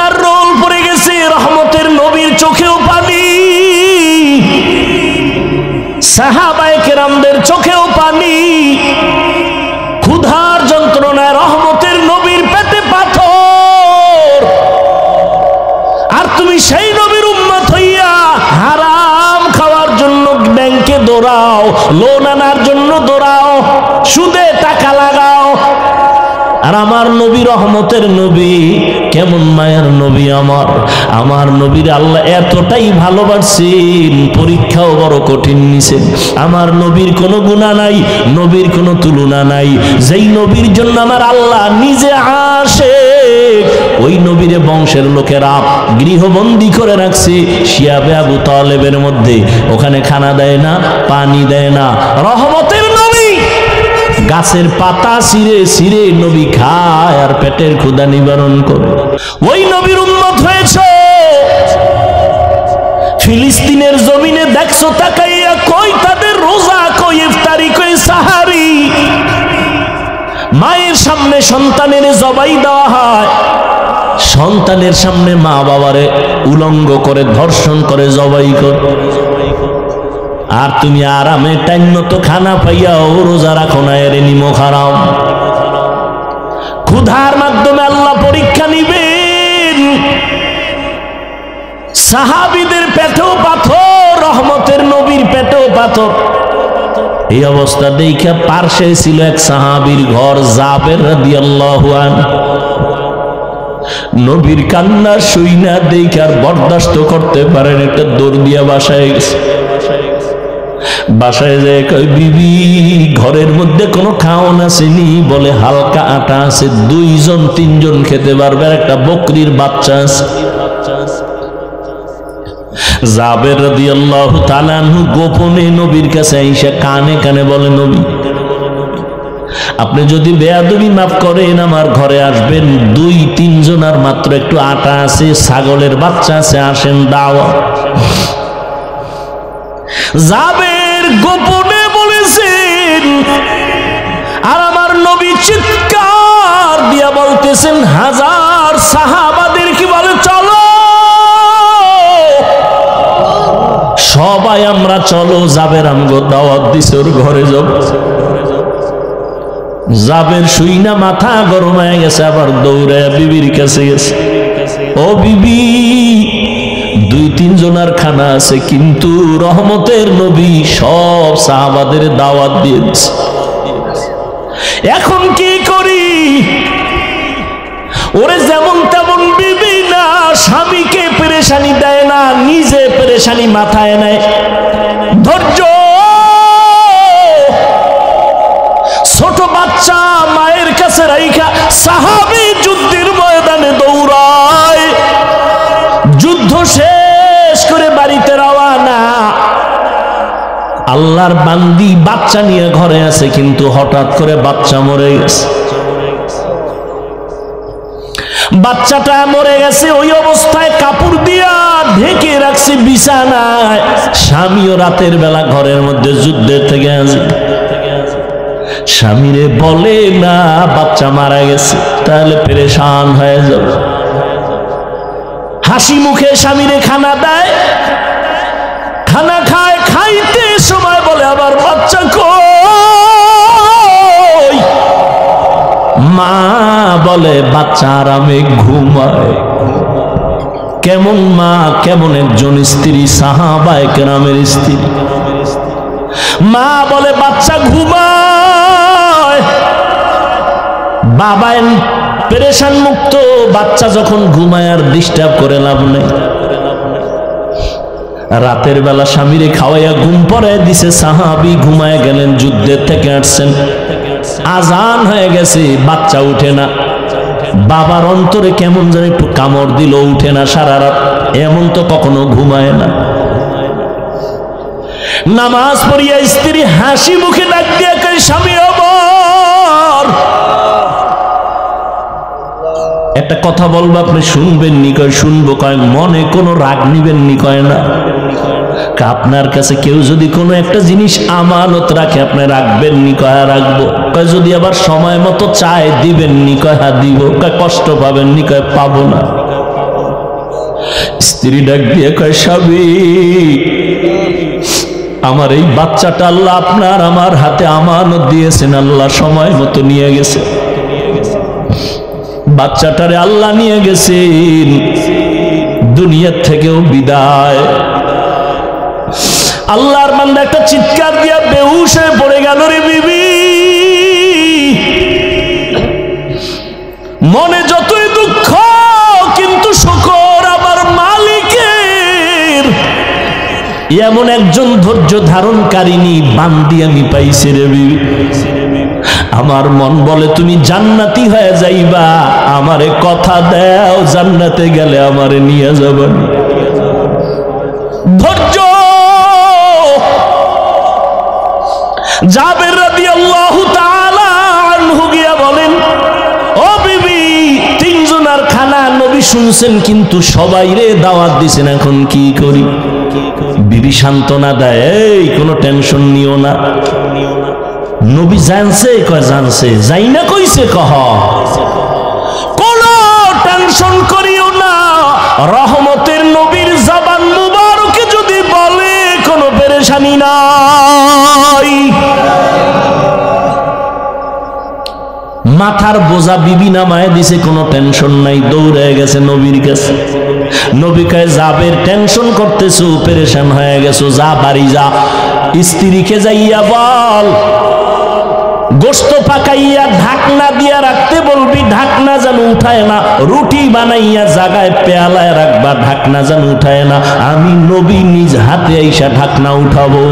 ক্ষুধার রোল পড়ে গেছে, রহমতের নবীর চোখেও পানি, সাহাবায়ে কেরামদের চোখেও পানি, ক্ষুধার যন্ত্রণায় রহমতের নবীর পেটে পাথর। আর তুমি সেই নবীর উম্মত হইয়া হারাম খাওয়ার জন্য ব্যাংকে দৌড়াও, লোন আনার জন্য দৌড়াও, সুদে টাকা লাগাও। আর আমার নবী রহমতের নবী, কেমন মায়ের নবী আমার নবীর আল্লাহ এতটাই ভালোবাসছেন, পরীক্ষাও বড় কঠিন নিছেন। আমার নবীর কোনো গুনাহ নাই, নবীর কোনো তুলনা নাই। যেই নবীর জন্য আমার আল্লাহ নিজে আসে, ওই নবীরে বংশের লোকেরা গৃহবন্দী করে রাখছে শিয়াবে আবু তালেবের মধ্যে। ওখানে খানা দেয় না, পানি দেয় না। রহমতের নবী গাছের পাতা ছিঁড়ে ছিঁড়ে নবী খায় আর পেটের ক্ষুধা নিবারণ করে। ওই নবীর উম্মত হয়েছে। ফিলিস্তিনের জমিনে দেখছো তাকাইয়া, কই তাদের রোজা, কই ইফতারি, কই সাহারি। মায়ের সামনে সন্তানের জবাই দেওয়া হয়, সন্তানের সামনে মা বাবারে উলঙ্গ করে ধর্ষণ করে জবাই করে। আর তুমি আরামে টাইম মতো খানা পাইয়াও রোজা রাখো না, এর নিমক হারাম। ক্ষুধার মাধ্যমে আল্লাহ পরীক্ষা নিবেন। সাহাবীদের পেটেও পাথর, রহমতের নবীর পেটেও পাথর। এই অবস্থা দেখা পার্শ্বে ছিল এক সাহাবীর ঘর, জাবের রাদিয়াল্লাহু আনহু। নবীর কান্না শুইনা দেখে আর বরদাস্ত করতে পারেন, একটা দৌড় দিয়া বাসায় গেছে। বাসায় যায় কই, বিবি ঘরের মধ্যে কোনো খাওন আসেনি? বলে হালকা আটা আছে, 2-3 খেতে পারবে, একটা বকরির বাচ্চা আছে। জাবের রাদিয়াল্লাহু তাআলা আনহু গোপনে নবীর কাছে আইসা কানে কানে বলে, নবী আপনি যদি বেয়াদবি মাফ করেন আমার ঘরে আসবেন, 2-3 জন আর মাত্র একটু আটা আছে, ছাগলের বাচ্চা আছে, আসেন দাওয়াত। জাবের গোপনে বলেছেন, আর আমার নবী চিৎকার দিয়া বলতেছেন, হাজার সাহাবাদের কি বলে, চলো সবাই আমরা চলো। জাবের আমগো দাওয়াত দিছে, ওর ঘরে যাব। জাবের শুইনা মাথা গরম হয়ে গেছে, আবার দৌড়ে বিবির কাছে গেছে। ও বিবি, 2-3 জনের খানা আছে, কিন্তু রহমতের নবী সব সাহাবাদের দাওয়াত দিয়েছে। এখন কি করি? ওরে যেমন তেমন বিবি না, স্বামীকে পেরেশানি দেয় না, নিজে পেরেশানি মাথায় নেয়। ধৈর্য। ছোট বাচ্চা মায়ের কাছে রাইখা সাহাবী যুদ্ধের ময়দানে দৌড়ায়। যুদ্ধ শেষ করে বাড়িতে রওয়ানা। আল্লাহর বান্দি বাচ্চা নিয়ে ঘরে আছে, কিন্তু হঠাৎ করে বাচ্চা মরে গেছে। বাচ্চাটা মরে গেছে, ওই অবস্থায় কাপড় দিয়া ঢেকে রাখছে বিছানায়। স্বামীও রাতের বেলা ঘরের মধ্যে যুদ্ধের থেকে আসে। স্বামীরে বলে না বাচ্চা মারা গেছে, তাহলে পেরেশান হয়ে যাবে। হাসি মুখে স্বামীরে খানা দেয়, খানা খায়, খাইতে সময় বলে আবার বাচ্চা কই? মা বলে বাচ্চা আরামে ঘুমায়। কেমন মা, কেমন একজন স্ত্রী, সাহাবায়ে কেরামের স্ত্রী। মা বলে বাচ্চা ঘুমায়। বাবা পেরেশান মুক্ত, বাচ্চা যখন ঘুমায় আর ডিস্টার্ব করে লাভ নেই। রাতের বেলা স্বামীরে খাওয়াইয়া ঘুম পড়ায় দিছে, সাহাবী ঘুমায় গেলেন, যুদ্ধের থেকে আসছেন। আজান হয়ে গেছে, বাচ্চা উঠে না। বাবার অন্তরে কেমন যেন একটু কামড় দিল, উঠে না সারা রাত। এমন তো কখনো ঘুমায় না। নামাজ পড়িয়া স্ত্রী হাসি মুখে ডাক দিয়া কয়, স্বামী আমার একটা কথা বলবো, আপনি শুনবেন নি? কয় শুনবো। কয় মনে কোনো রাগ নিবেন নি? কয় না। আপনার কাছে কেউ যদি কোনো একটা জিনিস আমানত রাখে, আপনি রাখবেন নি? কয় রাখবো। কয় যদি আবার সময় মতো চায় দিবেন নি? কয় হ্যাঁ দিব। কয় কষ্ট পাবেন নি? কয় পাবো না। স্ত্রী ডাক দিয়ে কয়, স্বামী আমার এই বাচ্চাটা আল্লাহ আপনার আমার হাতে আমানত দিয়েছেন, আল্লাহ সময় মতো নিয়ে গেছে। বাচ্চাটারে আল্লাহ নিয়ে গেছেন, দুনিয়ার থেকেও বিদায়। আল্লাহর বান্দা একটা চিৎকার দিয়া বেহুশ হয়ে পড়ে গেল। রে বিবি, মনে যতই দুঃখ কিন্তু শুকর আমার মালিকের এমন একজন ধৈর্য ধারণকারিনী বান্দি আমি পাইছি। রে বিবি, আমার মন বলে তুমি জান্নাতি হয়ে যাইবা, আমারে কথা দাও জান্নাতে গেলে আমারে নিয়ে যাবেন। ধৈর্য। জাবের রাদিয়াল্লাহু তাআলা আনহু গিয়া বলেন, ও বিবি, তিনজনের খানা নবী শুনছেন কিন্তু সবাই রে দাওয়াত দিছেন, এখন কি করি? বিবি সান্ত্বনা দেয়, এই কোনো টেনশন নিও না। নবী জানছে? কয় জানছে। যাই না কইছে? কহ কোন টেনশন করিও না, রহমতের নবীর জবান মুবারকে যদি বলে কোনো পেরেশানি নাই। মাথার বোঝা বিবি নামায় দিছে, কোনো টেনশন নাই, দৌড়ে গেছে নবীর কাছে। নবী কয়, জাবের টেনশন করতেছো, পেরেশান হয়ে গেছো, যা বাড়ি যা, স্ত্রীকে যাইয়া বল গোশত পাকাইয়া ঢাকনা দিয়া রাখতে বলবি, ঢাকনা যেন উঠায় না। রুটি বানাইয়া জাগায় পেয়ালায় রাখবা, ঢাকনা যেন উঠায় না। আমি নবী নিজ হাতে আইসা ঢাকনা উঠাবো।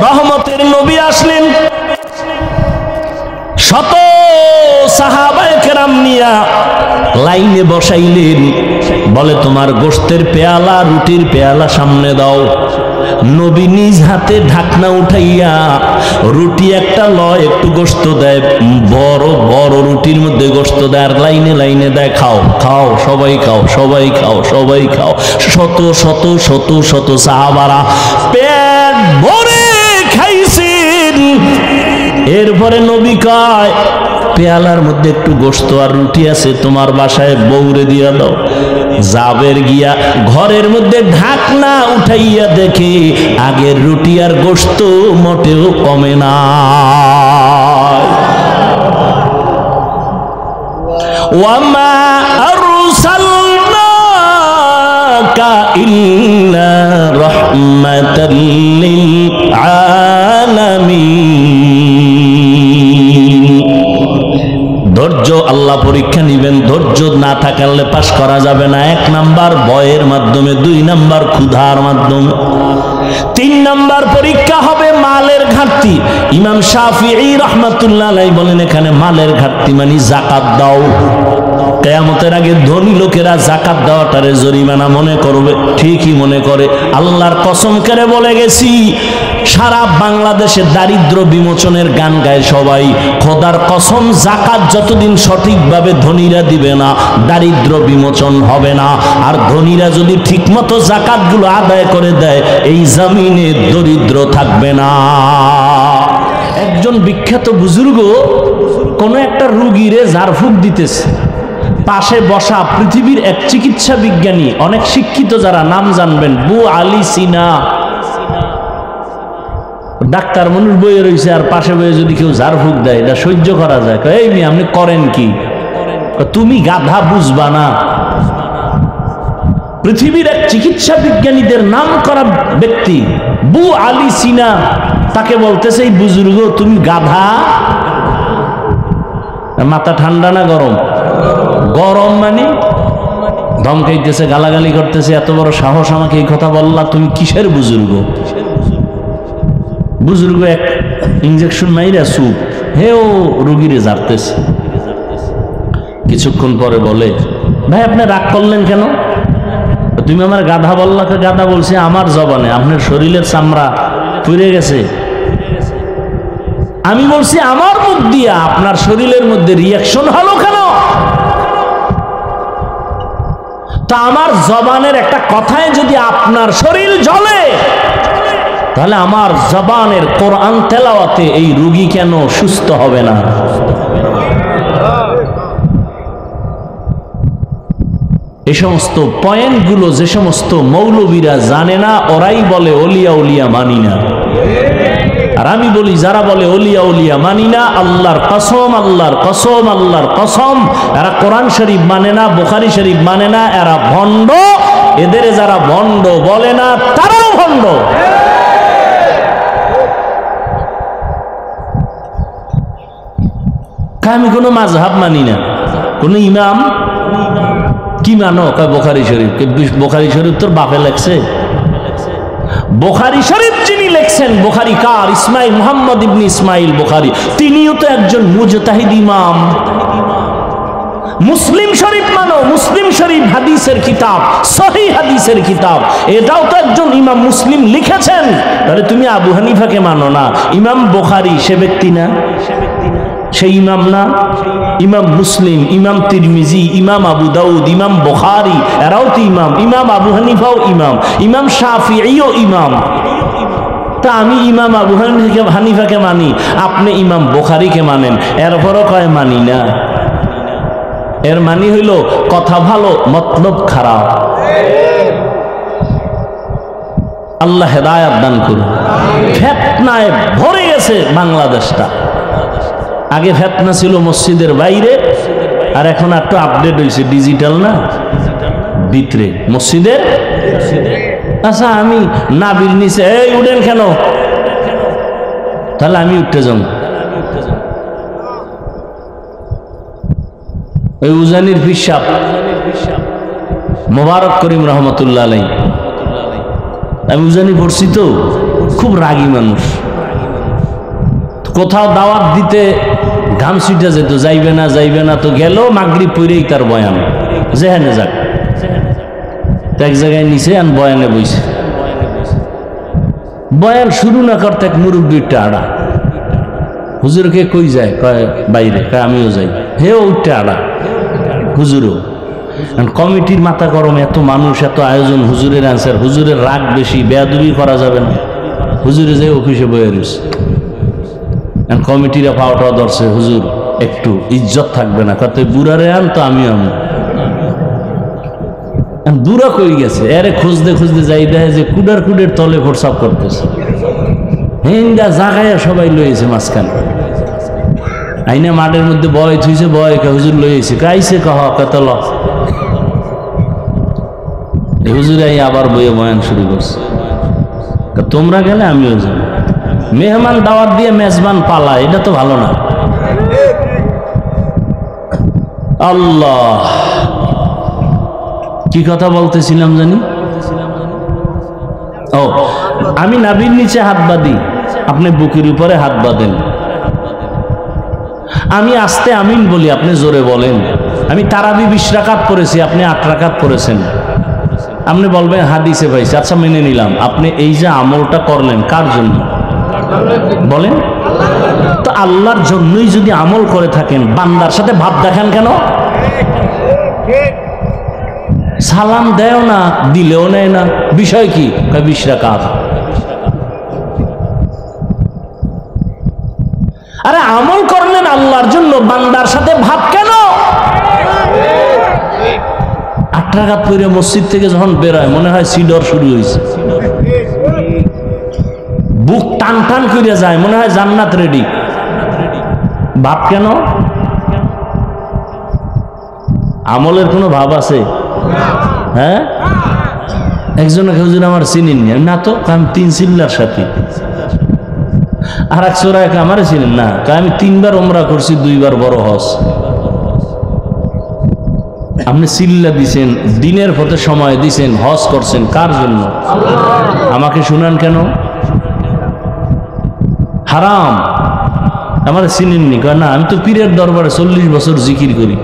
রহমতের নবী আসলেন, শত সাহাবায়ে কেরাম নিয়া লাইনে বসাইলেন। বলে তোমার গোশতের পেয়ালা, রুটির পেয়ালা সামনে দাও। নবী নিজ হাতে ঢাকনা উঠাইয়া রুটি একটা লয়, একটু গোশত দেয়, বড় বড় রুটির মধ্যে গোশত দেয়, আর লাইনে লাইনে দেয়, খাও খাও সবাই খাও, সবাই খাও, সবাই খাও। শত শত শত শত সাহাবারা পেট ভরে খাইছেন। এরপরে নবী কয়, পেয়ালার মধ্যে একটু গোশত আর রুটি আছে, তোমার বাসায় বউরে দিয়া দাও। জাবের গিয়া ঘরের মধ্যে ঢাকনা উঠাইয়া দেখে আগের রুটি আর গোশত মোটেও কমে না। ওয়ামা আরসালনাকা ইল্লা রাহমাতাল লিল আলামিন। ধৈর্য আল্লাহ পরীক্ষা নিবেন, ধৈর্য না থাকলে পাস করা যাবে না। 1 নাম্বার ভয়ের মাধ্যমে, 2 নাম্বার ক্ষুধার মাধ্যমে, 3 নাম্বার পরীক্ষা হবে মালের ঘাটতি। ইমাম শাফিঈ রাহমাতুল্লাহ আলাইহি বলেন, এখানে মালের ঘাটতি মানে যাকাত দাও। কিয়ামতের আগে ধনী লোকেরা যাকাত দেওয়াটারে জরিমানা মনে করবে, ঠিকই মনে করে। আল্লাহর কসম করে বলে গেছি, সারা বাংলাদেশে দারিদ্র বিমোচনের গান গায় সবাই। খোদার কসম, যাকাত যতদিন সঠিকভাবে ধনীরা দিবে না, দারিদ্র বিমোচন হবে না। আর ধনীরা যদি ঠিকমতো যাকাতগুলো আদায় করে দেয়, এই জমিনে দরিদ্র থাকবে না। একজন বিখ্যাত বুজুর্গ কোন একটা রোগীরে ঝাড়ফুঁক দিতেছে, পাশে বসা পৃথিবীর এক চিকিৎসা বিজ্ঞানী, অনেক শিক্ষিত যারা নাম জানবেন, বু আলী সিনা, ডাক্তার মানুষ বইয়ে রয়েছে, আর পাশে বইয়ে যদি কেউ ঝাড়ফুঁক দেয়, এটা সহ্য করা যায়? এই মেয়ে আপনি করেন কি? তুমি গাধা, বুঝবা না। পৃথিবীর এক চিকিৎসা বিজ্ঞানীদের নাম করা ব্যক্তি বু আলী সিনা, তাকে বলতেছে, এই বুজুর্গ তুমি গাধা। মাথা ঠান্ডা না গরম? গরম মানে ধমকাইতেছে, গালাগালি করতেছে, এত বড় সাহস আমাকে এই কথা বললা, তুমি কিসের বুজুর্গ? বুজুর্গ এক ইঞ্জেকশন মাইরা চুপ, হেও রোগীরে ঝাড়তেছে। কিছুক্ষণ পরে বলে, ভাই আপনি রাগ করলেন কেন? তুমি আমার গাধা বললা। গাধা বলছে আমার জবানে, আপনার শরীরের চামড়া পুড়ে গেছে। আমি বলছি আমার মুখ দিয়া, আপনার শরীরের মধ্যে রিয়াকশন হলো কেন? তা আমার জবানের একটা কথায় যদি আপনার শরীর জ্বলে, তাহলে আমার জবানের কোরআন তেলাওয়াতে এই রোগী কেন সুস্থ হবে না? সমস্ত পয়েন্টগুলো যে সমস্ত মৌলবীরা জানে না, ওরাই বলে ওলিয়া উলিয়া মানি না। আর আমি বলি যারা বলে ওলিয়া উলিয়া মানি না, আল্লাহর কসম, আল্লাহর কসম, আল্লাহর কসম, এরা কোরআন শরীফ মানে না, বুখারী শরীফ মানে না, এরা ভণ্ড। এদের যারা ভণ্ড বলে না তারাও ভণ্ড। আমি কোনো মাযহাব মানি না, কোন ইমাম কি মানো? কয় বুখারী শরীফ। বুখারী শরীফ তোর বাপে লেখছে? বুখারী শরীফ যিনি লেখছেন, বুখারী কার? ইসমাইল, মুহাম্মদ ইবনে ইসমাইল বুখারী। তিনিও তো একজন মুজতাহিদ ইমাম। মুসলিম শরীফ মানো, মুসলিম শরীফ হাদিসের কিতাব, সহিহ হাদিসের কিতাব, এটাও তো একজন ইমাম মুসলিম লিখেছেন। তাহলে তুমি আবু হানিফাকে মানো না, ইমাম বুখারী সে ব্যক্তি না? সেই ইমাম না? ইমাম মুসলিম, ইমাম তিরমিজি, ইমাম আবু দাউদ, ইমাম বুখারী, এরাও তো ইমাম। ইমাম আবু হানিফাও ইমাম, ইমাম শাফিঈও ইমাম। তা আমি ইমাম আবু হানিফাকে মানি, আপনি ইমাম বুখারীকে মানেন, এরপরও কয় মানি না। এর মানি হইল কথা ভালো মতলব খারাপ। আল্লাহ হেদায়েত দান করুন। ফিতনায় ভরে গেছে বাংলাদেশটা। আগে ফিতনা ছিল মসজিদের বাইরে, আর এখন একটু আপডেট হয়েছে, ডিজিটাল না, ভিতরে মসজিদের। আচ্ছা আমি নাবির নিচে এই উঠেন কেন? তাহলে আমি উঠতে যাব। ওই উজানির পিসাব মোবারক করিম রহমতুল্লাহ আলাইহি, আমি উজানি পড়ছি তো, খুব রাগী মানুষ। কোথাও দাওয়াত দিতে ঘাম ছুটে যেত, যাইবে না যাইবে না, তো গেল মাগরিব পড়েই তার বয়ান, যেখানে যাক। এক জায়গায় নিচে আন বয়ানে বইছে, বয়ান শুরু না করতে এক মুরব্বীর আড়া, হুজুরকে কই যায়? কয় বাইরে। কয় আমিও যাই। হে উঠতে আড়া হুজুরও। কমিটির মাথা গরম, এত মানুষ, এত আয়োজন, হুজুরের আনসার, হুজুরের রাগ বেশি, বেয়াদবি করা যাবে না। হুজুরে যে অফিসে বয়ে রয়েছে, কমিটিরা পাওয়াটাও ধরছে, হুজুর একটু ইজ্জত থাকবে না, কত বুড়ারে আন তো আমিও আমি। বুড়া কই গেছে? এরে খুঁজতে খুঁজতে যাই, দেখে যে কুডার কুডের তলে প্রসাব করতেছে। হিন্দা জাগায় সবাই লইছে মাঝখানে, আইনা মাঠের মধ্যে বয় থুইছে, বয় হুজুর লইছে, কাইছে কহ কত ল। হুজুর আবার বইয়ে বয়ান শুরু করছে, তোমরা গেলে আমিও যাব। মেহমান দাওয়াত দিয়ে মেজবান পালা, এটা তো ভালো না। আল্লাহ, কি কথা বলতেছিলাম জানি? ও, আমি নাবির নিচে হাত বাঁধি, আপনি বুকের উপরে হাত বাঁধেন। আমি আস্তে আমিন বলি, আপনি জোরে বলেন। আমি তারাবি 20 রাকাত পড়েছি, আপনি 8 রাকাত পড়েছেন। আপনি বলবেন হাদিসে পাইছে, আচ্ছা মেনে নিলাম। আপনি এই যে আমলটা করলেন কার জন্য বলেন তো? আল্লাহর জন্যই যদি আমল করে থাকেন, বান্দার সাথে ভাব দেখান কেন? সালাম দেও না, দিলেও নেয় না, বিষয় কি? 20 রাকাত। আরে আমল করলেন আল্লাহর জন্য, বান্দার সাথে ভাব কেন? 8 রাকাত পড়ে মসজিদ থেকে যখন বেরোয় মনে হয় সিডর শুরু হয়েছে, বুক টান টান করে যায়, মনে হয় জান্নাত রেডি। ভাব কেন? আমলের কোনো ভাব আছে? হ্যাঁ, একজনে হুজুর আমার চিনেন না তো, আমি 3 চিল্লার সাথে। আর এক চোরা আমারে ছিলেন না, আমি 3 বার ওমরা করছি, 2 বার বড় হজ। আপনি চিল্লা দিছেন, দিনের পথে সময় দিছেন, হজ করছেন, কার জন্য? আমাকে শুনান কেন? হারাম। আমার চিনেননি? না, আমি তো পীরের দরবারে 40 বছর জিকির করি,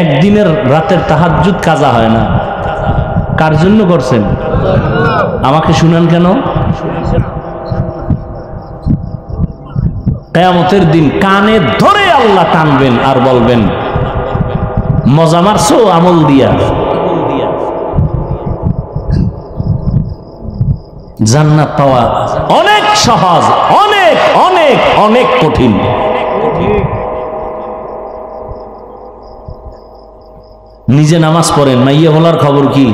একদিনের রাতের তাহাজ্জুদ কাজা হয় না। কার জন্য করছেন? আমাকে শুনান কেন? কিয়ামতের দিন কানে ধরে আল্লাহ টানবেন আর বলবেন, মজা মারছো আমল দিয়া। জান্নাত পাওয়া অনেক সহজ, অনেক অনেক অনেক কঠিন। নিজে নামাজ পড়েন, মাইয়া বলার খবর কি?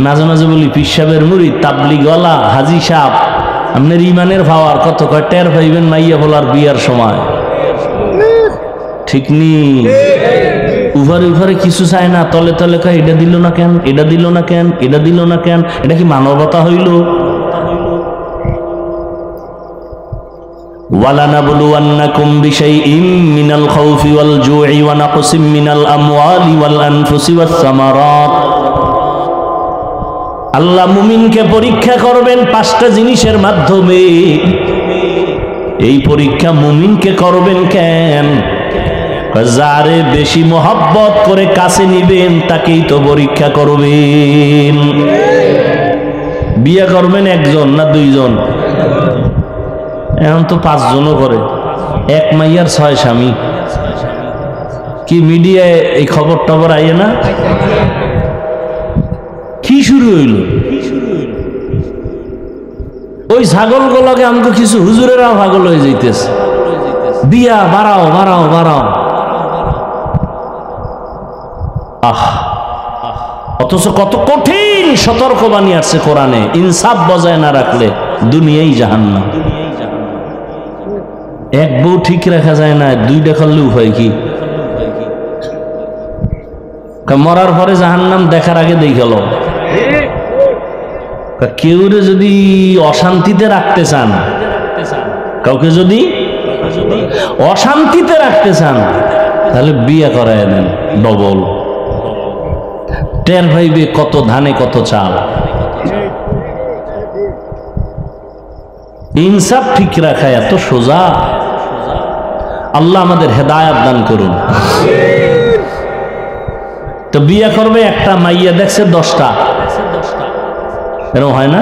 মাঝে মাঝে বলি পীর সাহেবের মুরিদ, তাবলিগওয়ালা, হাজি সাহেব, আপনার ইমানের ভাওয়ার কত কয় টের পাইবেন মাইয়া বলার বিয়ার সময়। ঠিক নি? উভারে উভারে কিছু চায় না, তলে তলে কয় এটা দিল না কেন, এটা দিল না কেন, এটা দিল না কেন। এটা কি মানবতা হইল? وَلَنَبْلُوَنَّكُمْ بِشَيْءٍ مِّنَ الْخَوْفِ وَالْجُوعِ وَنَقْصٍ مِّنَ الْأَمْوَالِ وَالْأَنفُسِ وَالثَّمَرَاتِ। আল্লাহ মুমিনকে পরীক্ষা করবেন 5টা জিনিসের মাধ্যমে। এই পরীক্ষা মুমিনকে করবেন কেন? যারে বেশি মোহাব্বত করে কাছে নিবেন তাকেই তো পরীক্ষা করবেন। বিয়ে করবেন 1 জন না 2 জন? এখন তো 5 জনও করে, 1 মাইয়ার 6 স্বামী। কি মিডিয়ায় এই খবর টবর আইয়ে না? কি শুরু হইল? ওই ছাগলগুলোকে আমাকে কিছু হুজুরেরা পাগল হয়ে যাইতেছে, বিয়া বাড়াও বাড়াও বাড়াও। অথচ কত কঠিন সতর্কবাণী আছে কোরআনে, ইনসাফ বজায় না রাখলে দুনিয়াই জাহান্নাম। 1 বউ ঠিক রাখা যায় না, 2টা করলে উপায় কি? মরার পরে জাহান্নাম দেখার আগে দেখালো। কেউরে যদি অশান্তিতে রাখতে চান, কাউকে যদি অশান্তিতে রাখতে চান, তাহলে বিয়ে করায় দেন ডবল। টের ভাইবে কত ধানে কত চাল। ইনসাফ ঠিক রাখা এত সোজা। আল্লাহ আমাদের হেদায়াত দান করুন। তো বিয়ে করবে একটা, মাইয়া দেখছে 10টা, এরকম হয় না?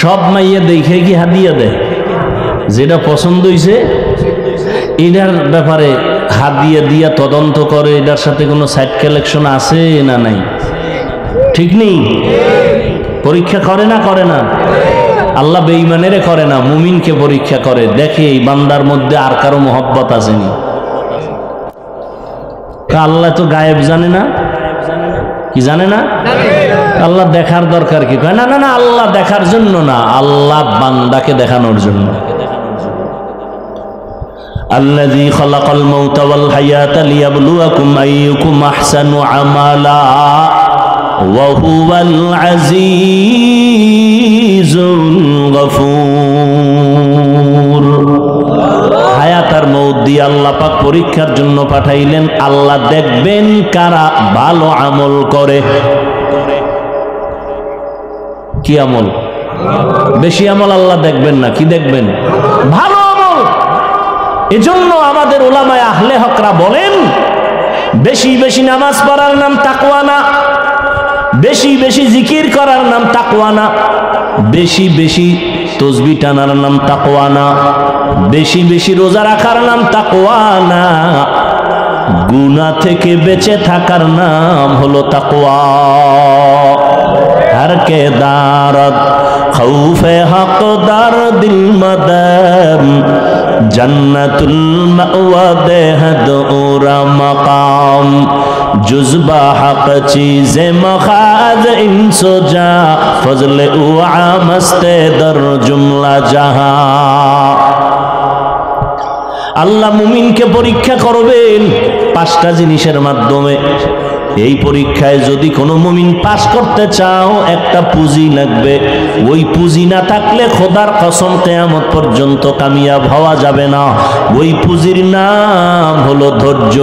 সব মাইয়া দেখে কি হাদিয়া দেয়? যেটা পছন্দ হইছে এটার ব্যাপারে হাদিয়া দিয়া তদন্ত করে, এটার সাথে কোনো সাইড কালেকশন আছে না নাই। ঠিক নেই? পরীক্ষা করে না? করে না? আল্লাহ বেঈমানেরে করে না, মুমিনকে পরীক্ষা করে, দেখে এই বান্দার মধ্যে আর কারো মোহব্বত আসেনি। আল্লাহ তো গায়েব জানে না? কি জানে না? আল্লাহ দেখার দরকার কি? না না না, আল্লাহ দেখার জন্য না, আল্লাহ বান্দাকে দেখানোর জন্য। আল্লাযী খালাকাল মাউতা ওয়াল হায়াতা লিয়াবলুয়াকুম আইয়ুকুম আহসানু আমালা ওয়া হুয়াল আজিজুল গফুর। হায়াত আর মউত দিয়ে আল্লাহ পাক পরীক্ষার জন্য পাঠাইলেন। আল্লাহ দেখবেন কারা ভালো আমল করে। কি আমল? বেশি আমল আল্লাহ দেখবেন না, কি দেখবেন? ভালো আমল। এজন্য আমাদের উলামায়ে আহলে হকরা বলেন, বেশি বেশি নামাজ পড়ার নাম তাকওয়া না, বেশি বেশি জিকির করার নাম তাকওয়া না, বেশি বেশি তসবিহ টানার নাম তাকওয়া না, বেশি বেশি রোজা রাখার নাম তাকওয়া না, গুনাহ থেকে বেঁচে থাকার নাম হলো তাকওয়া। हर के दारद खौफे हकदार दिल मदम जन्नतुल मअवा देहद उरा मकाम जुज़बा हक चीज़े मखाज इंसो जा फजले उआ मस्ते दर जुमला जहां। আল্লাহ মুমিনকে পরীক্ষা করবেন 5টা জিনিসের মাধ্যমে। এই পরীক্ষায় যদি কোনো মুমিন পাস করতে চাও, একটা পুঁজি লাগবে। ওই পুঁজি না থাকলে খোদার কসম কিয়ামত পর্যন্ত কামিয়াব হওয়া যাবে না। ওই পুঁজির নাম হলো ধৈর্য।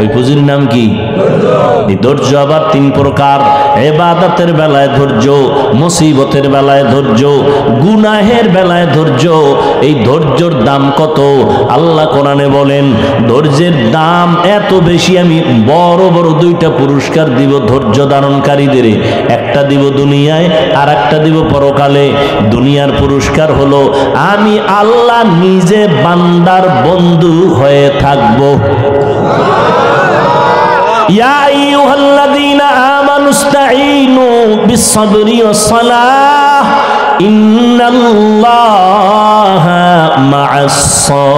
ওই পুঁজির নাম কি? এই ধৈর্য আবার 3 প্রকার। ইবাদতের বেলায় ধৈর্য, মুসিবতের বেলায় ধৈর্য, গুনাহের বেলায় ধৈর্য। এই ধৈর্যের দাম কত? আল্লাহ কোরআনে বলেন, ধৈর্যের দাম এত বেশি, আমি বড় বড় 2টা পুরস্কার দিব ধৈর্য ধারণকারীদের। একটা দিব দুনিয়ায়, আর একটা দিব পরকালে। দুনিয়ার পুরস্কার হলো আমি আল্লাহ নিজে বান্দার বন্ধু হয়ে থাকবো। ইয়া আইয়ুহাল্লাযীনা আমানুস্তাঈনু বিস-সাবরি ওয়াস-সালাহ ইন্নাল্লাহা মা'আস সাবিরিন।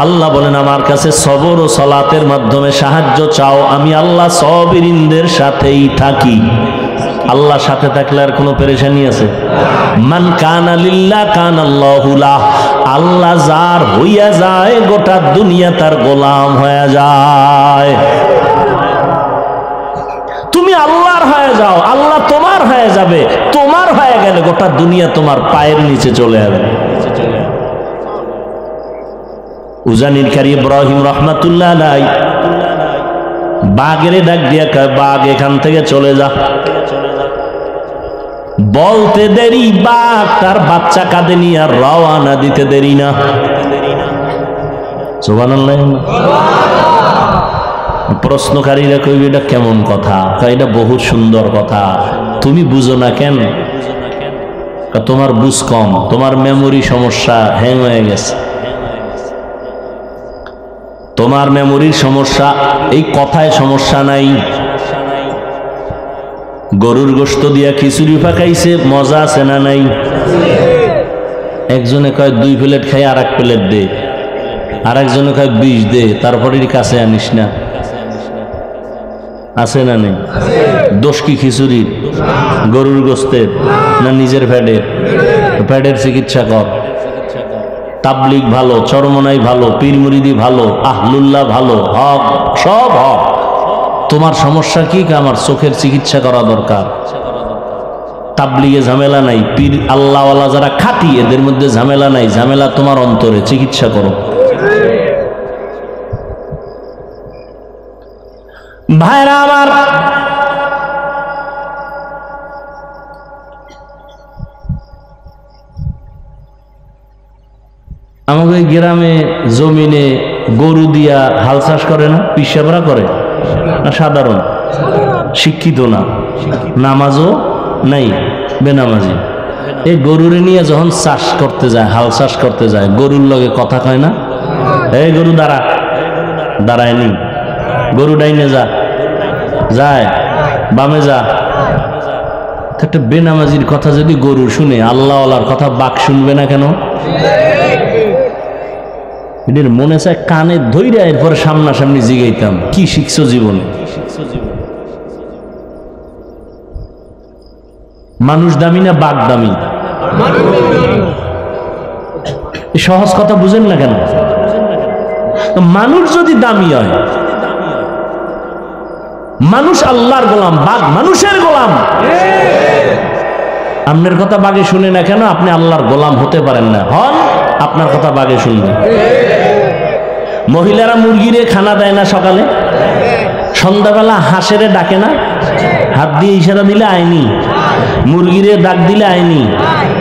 আল্লাহ বলেন আমার কাছে সবর ও সালাতের মাধ্যমে সাহায্য চাও, আমি আল্লাহ সাবিরিনদের সাথেই থাকি। আল্লাহর সাথে থাকলে আর কোনো পেরেশানি আছে? মান কানা লিল্লাহ কানাল্লাহু লাহ। আল্লাহ যার হইয়া যায় গোটা দুনিয়া তার গোলাম হয়ে যায়। তুমি আল্লাহর হয়ে যাও, আল্লাহ তোমার হয়ে যাবে। তোমার হয়ে গেলে গোটা দুনিয়া তোমার পায়ের নিচে চলে আসবে। উজানির কারি ইব্রাহিম রাহমাতুল্লাহ আলাইহি বাঘের ডাক দিয়া কয়, বাঘ এখান থেকে চলে যা। বলতে দেরি বাঘ তার বাচ্চা কাঁধে নিয়ে আর রওয়ানা দিতে দেরি না। সুবহানাল্লাহ। প্রশ্নকারীরা কইবে এটা কেমন কথা? এটা বহুত সুন্দর কথা, তুমি বুঝো না কেন? তোমার বুঝ কম, তোমার মেমোরি সমস্যা, হ্যাং হয়ে গেছে। তোমার মেমোরির সমস্যা, এই কথায় সমস্যা নাই। গরুর গোশত দিয়া খিচুড়ি পাকাইছে, মজা আছে না নাই? একজনে কয় 2 প্লেট খাই আর 1 প্লেট দে, আর একজনে কয় 20 দে, তারপরে কাছে আনিস না। আছে না নেই? দোষ কি খিচুড়ির, গরুর গোশতের, না নিজের ফ্যাটের? ফ্যাটের চিকিৎসা কর। তাবলিগ ভালো, চরমনাই ভালো, পীর মুরিদি ভালো, আহলুল্লাহ ভালো, হক সব হক। তোমার সমস্যা কি? আমার চোখের চিকিৎসা করা দরকার। তাবলিগে ঝামেলা নাই, পীর আল্লাহওয়ালা যারা খাঁটি এদের মধ্যে ঝামেলা নাই। ঝামেলা তোমার অন্তরে, চিকিৎসা করো। ভাইরা আমার, আমাদের গ্রামে জমিনে গরু দিয়া হাল চাষ করে না? পিসাবরা করে না? সাধারণ শিক্ষিত না, নামাজও নাই, বেনামাজি। এই গরুরে নিয়ে যখন চাষ করতে যায়, হাল চাষ করতে যায়, গরুর লগে কথা কয় না? এই গরু দাঁড়া, দাঁড়ায়নি। গরু ডাইনে যা, যায় বামে যা। একটা বেনামাজির কথা যদি গরু শুনে, আল্লাহওয়ালার কথা বাক শুনবে না কেন? এদের মনে চায় কানে ধইরা এরপরে সামনাসামনি জিগাইতাম, কি শিখছো জীবনে? মানুষ দামি না বাঘ দামি? সহজ কথা বুঝেন না কেন? মানুষ যদি দামি হয়, মানুষ আল্লাহর গোলাম, বাঘ মানুষের গোলাম। আপনার কথা বাঘে শুনে না কেন? আপনি আল্লাহর গোলাম হতে পারেন না। হন, আপনার কথা বাঘে শুনবে। মহিলারা মুরগিরে খানা দেয় না সকালে? সন্ধ্যাবেলা হাঁসেরে ডাকে না? হাত দিয়ে ইশারা দিলে আইনি, মুরগিরে ডাক দিলে আইনি।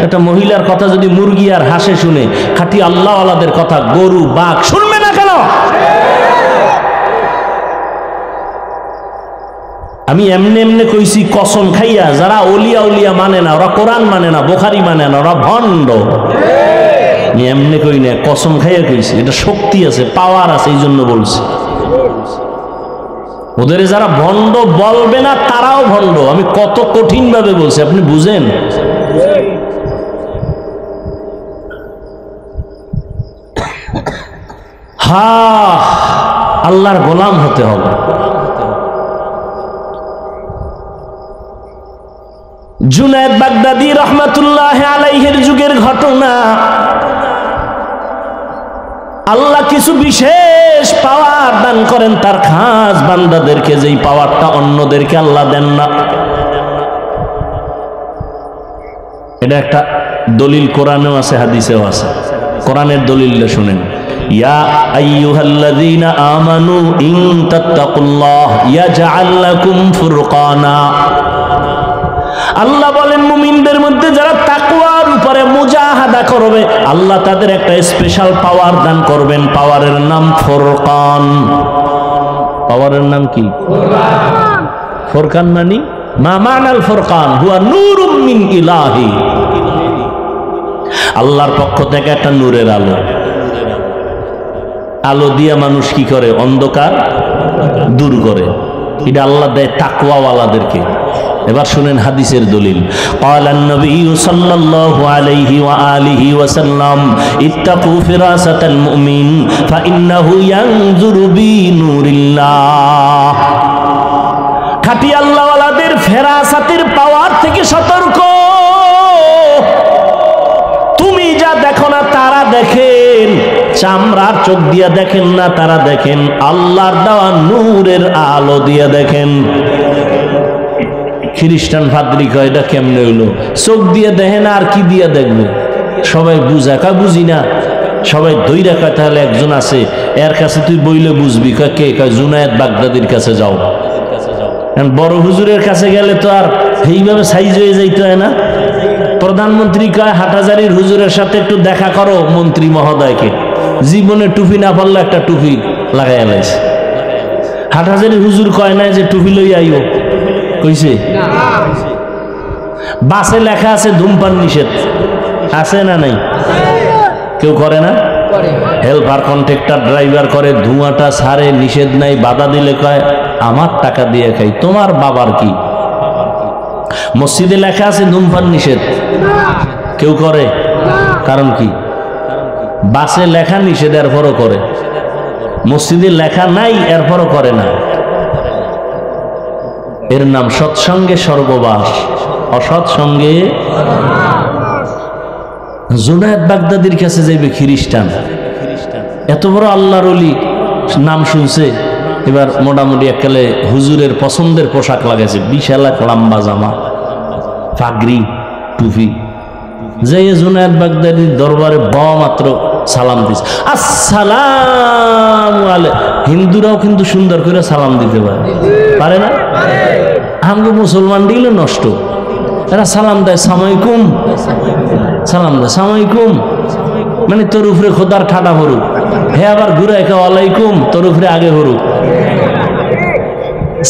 একটা মহিলার কথা যদি মুরগি আর হাঁসে শুনে, খাঁটি আল্লাহওয়ালাদের কথা গরু বাঘ শুনবে না কেন? আমি এমনি এমনি কইছি কসম খাইয়া, যারা ওলিয়া উলিয়া মানে না, ওরা কোরআন মানে না, বুখারী মানে না, ওরা ভণ্ড। আমি এমনি কই না, কসম খাইয়া কইছি। এটা শক্তি আছে, পাওয়ার আছে, এই জন্য বলছি। ওদের যারা ভণ্ড বলবে না তারাও ভণ্ড। আমি কত কঠিন ভাবে বলছি, আপনি বুঝেন? হ্যাঁ, আল্লাহর গোলাম হতে হবে। জুনায়েদ বাগদাদী রহমাতুল্লাহ আলাইহির যুগের ঘটনা। আল্লাহ কিছু বিশেষ পাওয়ার দান করেন তার খাস বান্দাদেরকে, যেই পাওয়ারটা অন্যদেরকে আল্লাহ দেন না। এটা একটা দলিল কোরআনেও আছে, হাদিসেও আছে। কোরআনের দলিলটা শুনেন। ইয়া আইয়ুহাল্লাযীনা আমানু ইন তাত্তাকুল্লাহ ইয়াজআল লাকুম ফুরকানা। আল্লাহ বলেন, মুমিনদের মধ্যে যারা তাকওয়ার উপরে মুজাহাদা করবে, আল্লাহ তাদের একটা স্পেশাল পাওয়ার দান করবেন। পাওয়ারের নাম ফুরকান। পাওয়ারের নাম কি? ফুরকান মানে মা মানাল ফুরকান হুয়া নূরুম মিন ইলাহি। আল্লাহর পক্ষ থেকে একটা নূরের আলো। আলো দিয়া মানুষ কি করে? অন্ধকার দূর করে। এটা আল্লাহ দেয় তাকওয়াওয়ালাদেরকে। এবার শুনেন হাদিসের দলিল। ক্বালান নবী সাল্লাল্লাহু আলাইহি ওয়া আলিহি ওয়া সাল্লাম ইত্তাকু ফিরাসাতাল মুমিন ফাইন্নাহু ইয়ানজুরু বিনুরিল্লাহ। খাঁটি আল্লাহওয়ালাদের ফেরাসাতের পাওয়ার থেকে সতর্ক। তুমি যা দেখো না তারা দেখেন, চামড়ার চোখ দিয়া দেখেন না, তারা দেখেন আল্লাহর দেওয়া নূরের আলো দিয়া দেখেন। খ্রিস্টান পাদ্রী কয় এটা কেমনে হইলো? চোখ দিয়ে দেখে না আর কি দিয়ে দেখবে? সবাই বুঝা কয় বুঝি না। সবাই দইরা কয় তাহলে একজন আছে এর কাছে তুই বইলে বুঝবি। কয় কে? কয় জুনায়েদ বাগদাদির কাছে যাও। বড় হুজুরের কাছে গেলে তো আর এইভাবে সাইজ হয়ে যাইতে হয় না। প্রধানমন্ত্রী কয় হাটহাজারীর হুজুরের সাথে একটু দেখা করো মন্ত্রী মহোদয়কে। জীবনে টুপি না পারলে একটা টুপি লাগাই লাইছে। হাটহাজারীর হুজুর কয় নাই যে টুপি লই আইও, কইছে? বাসে লেখা আছে ধূমপান নিষেধ, আছে না নাই? কেউ করে না? হেল্পার কন্ট্রাক্টর ড্রাইভার করে, ধোঁয়াটা ছাড়ে, নিষেধ নাই। বাধা দিলে কয় আমার টাকা দিয়ে খাই, তোমার বাবার কি? মসজিদে লেখা আছে ধূমপান নিষেধ, কেউ করে? কারণ কি? বাসে লেখা নিষেধ এরপরও করে, মসজিদে লেখা নাই এরপরও করে না। এর নাম সৎসঙ্গে স্বর্গবাস, অসৎসঙ্গে। জুনায়েদ বাগদাদির কাছে যাইবে খ্রিস্টান, এত বড় আল্লাহর ওলি, নাম শুনছে। এবার মোটামুটি এককালে হুজুরের পছন্দের পোশাক লাগাইছে, বিশাল এক লম্বা জামা, পাগড়ি, টুপি। যে জুনায়েদ বাগদাদির দরবারে মাত্র সালাম দিছে, আসসালামু আলাইকুম। হিন্দুরাও কিন্তু সুন্দর করে সালাম দিতে পারে না? আমগো মুসলমান দিলে নষ্ট, এরা সালাম দেয় সালামালাইকুম, সালাম দেয় সালামালাইকুম, মানে তোর উপরে খোদার ঠাটা হরুক। হে আবার ঘুরে একে ওয়ালাইকুম, তোর উপরে আগে হরুক,